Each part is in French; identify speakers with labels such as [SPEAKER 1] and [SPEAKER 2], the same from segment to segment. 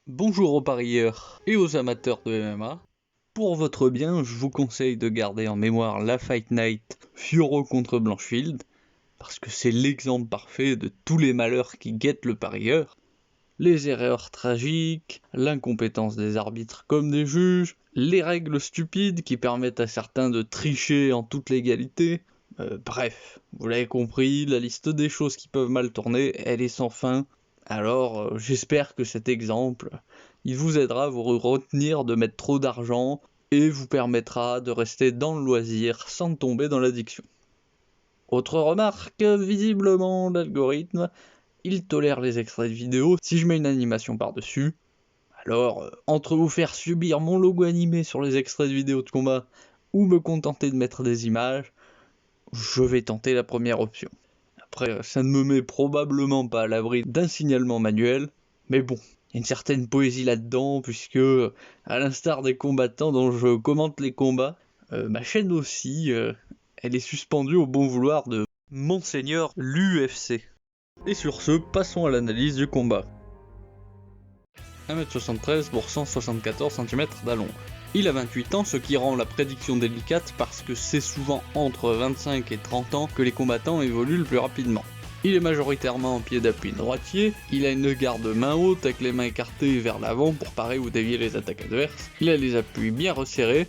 [SPEAKER 1] Bonjour aux parieurs et aux amateurs de MMA. Pour votre bien, je vous conseille de garder en mémoire la Fight Night Fiorot contre Blanchfield, parce que c'est l'exemple parfait de tous les malheurs qui guettent le parieur. Les erreurs tragiques, l'incompétence des arbitres comme des juges, les règles stupides qui permettent à certains de tricher en toute légalité. Bref, vous l'avez compris, la liste des choses qui peuvent mal tourner, elle est sans fin. Alors, j'espère que cet exemple, il vous aidera à vous retenir de mettre trop d'argent et vous permettra de rester dans le loisir sans tomber dans l'addiction. Autre remarque, visiblement l'algorithme, il tolère les extraits de vidéos si je mets une animation par-dessus. Alors, entre vous faire subir mon logo animé sur les extraits de vidéos de combat ou me contenter de mettre des images, je vais tenter la première option. Après, ça ne me met probablement pas à l'abri d'un signalement manuel, mais bon, il y a une certaine poésie là-dedans, puisque, à l'instar des combattants dont je commente les combats, ma chaîne aussi, elle est suspendue au bon vouloir de Monseigneur l'UFC. Et sur ce, passons à l'analyse du combat. 1m73 pour 174 cm d'allong. Il a 28 ans, ce qui rend la prédiction délicate parce que c'est souvent entre 25 et 30 ans que les combattants évoluent le plus rapidement. Il est majoritairement en pied d'appui droitier, il a une garde main haute avec les mains écartées vers l'avant pour parer ou dévier les attaques adverses, il a les appuis bien resserrés,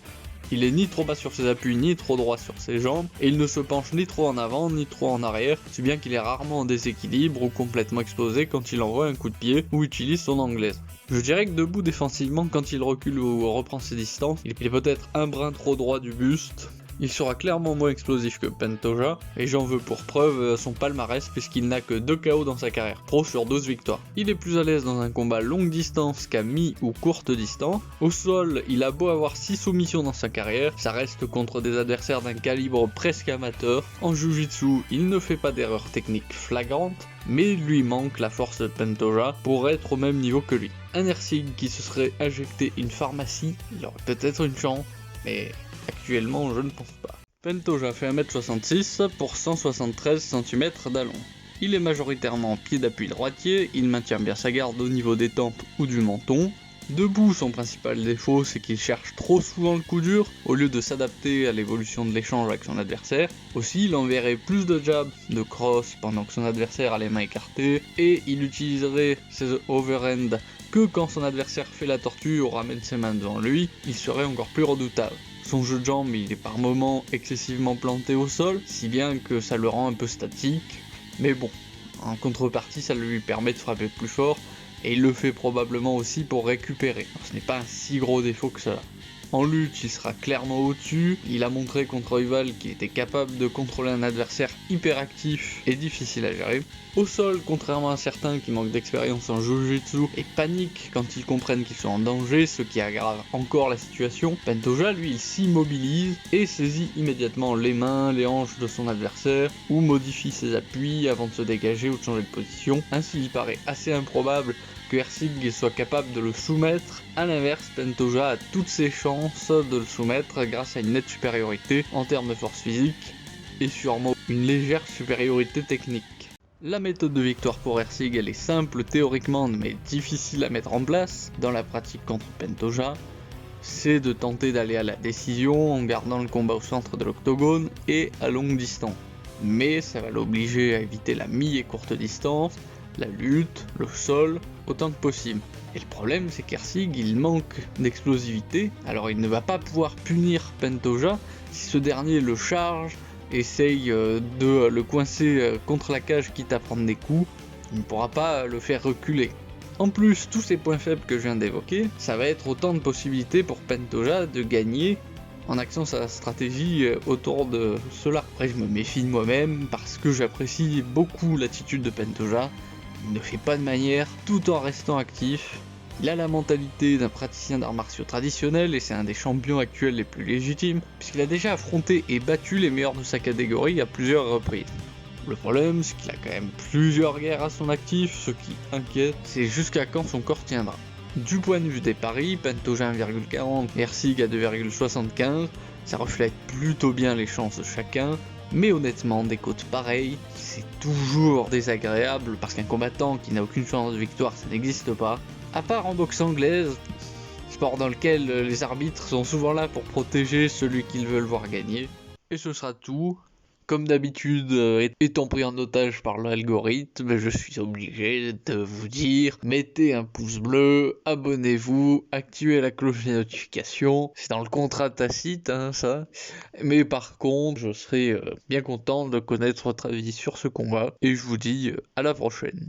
[SPEAKER 1] il est ni trop bas sur ses appuis ni trop droit sur ses jambes, et il ne se penche ni trop en avant ni trop en arrière, si bien qu'il est rarement en déséquilibre ou complètement explosé quand il envoie un coup de pied ou utilise son anglaise. Je dirais que debout défensivement, quand il recule ou reprend ses distances, il est peut-être un brin trop droit du buste. Il sera clairement moins explosif que Pantoja, et j'en veux pour preuve son palmarès puisqu'il n'a que 2 KO dans sa carrière pro sur 12 victoires. Il est plus à l'aise dans un combat longue distance qu'à mi ou courte distance. Au sol, il a beau avoir 6 soumissions dans sa carrière, ça reste contre des adversaires d'un calibre presque amateur. En Jiu-Jitsu, il ne fait pas d'erreurs techniques flagrantes, mais il lui manque la force de Pantoja pour être au même niveau que lui. Un Erceg qui se serait injecté une pharmacie, il aurait peut-être une chance, mais actuellement, je ne pense pas. Pantoja fait 1m66 pour 173 cm d'allong. Il est majoritairement en pied d'appui droitier, il maintient bien sa garde au niveau des tempes ou du menton. Debout, son principal défaut, c'est qu'il cherche trop souvent le coup dur, au lieu de s'adapter à l'évolution de l'échange avec son adversaire. Aussi, il enverrait plus de jabs, de cross, pendant que son adversaire a les mains écartées, et il utiliserait ses overhand que quand son adversaire fait la tortue ou ramène ses mains devant lui, il serait encore plus redoutable. Son jeu de jambes, il est par moments excessivement planté au sol, si bien que ça le rend un peu statique. Mais bon, en contrepartie, ça lui permet de frapper plus fort, et il le fait probablement aussi pour récupérer. Alors, ce n'est pas un si gros défaut que cela. En lutte, il sera clairement au-dessus, il a montré contre Rival qu'il était capable de contrôler un adversaire hyperactif et difficile à gérer. Au sol, contrairement à certains qui manquent d'expérience en Jiu-Jitsu et paniquent quand ils comprennent qu'ils sont en danger, ce qui aggrave encore la situation, Pantoja lui il s'immobilise et saisit immédiatement les mains, les hanches de son adversaire ou modifie ses appuis avant de se dégager ou de changer de position. Ainsi il paraît assez improbable que Erceg soit capable de le soumettre. A l'inverse, Pantoja a toutes ses chances de le soumettre grâce à une nette supériorité en termes de force physique et sûrement une légère supériorité technique. La méthode de victoire pour Erceg elle est simple théoriquement mais difficile à mettre en place dans la pratique contre Pantoja. C'est de tenter d'aller à la décision en gardant le combat au centre de l'octogone et à longue distance. Mais ça va l'obliger à éviter la mi et courte distance, la lutte, le sol, autant que possible. Et le problème c'est qu'Erceg il manque d'explosivité, alors il ne va pas pouvoir punir Pantoja si ce dernier le charge, essaye de le coincer contre la cage quitte à prendre des coups, il ne pourra pas le faire reculer. En plus, tous ces points faibles que je viens d'évoquer, ça va être autant de possibilités pour Pantoja de gagner en axant sa stratégie autour de cela. Après je me méfie de moi-même parce que j'apprécie beaucoup l'attitude de Pantoja. Il ne fait pas de manière tout en restant actif. Il a la mentalité d'un praticien d'arts martiaux traditionnels et c'est un des champions actuels les plus légitimes puisqu'il a déjà affronté et battu les meilleurs de sa catégorie à plusieurs reprises. Le problème c'est qu'il a quand même plusieurs guerres à son actif, ce qui inquiète, c'est jusqu'à quand son corps tiendra. Du point de vue des paris, Pantoja 1,40, Erceg à 2,75, ça reflète plutôt bien les chances de chacun. Mais honnêtement, des cotes pareilles, c'est toujours désagréable parce qu'un combattant qui n'a aucune chance de victoire, ça n'existe pas. À part en boxe anglaise, sport dans lequel les arbitres sont souvent là pour protéger celui qu'ils veulent voir gagner. Et ce sera tout. Comme d'habitude, étant pris en otage par l'algorithme, je suis obligé de vous dire, mettez un pouce bleu, abonnez-vous, activez la cloche des notifications. C'est dans le contrat tacite, ça. Mais par contre, je serai bien content de connaître votre avis sur ce combat. Et je vous dis à la prochaine.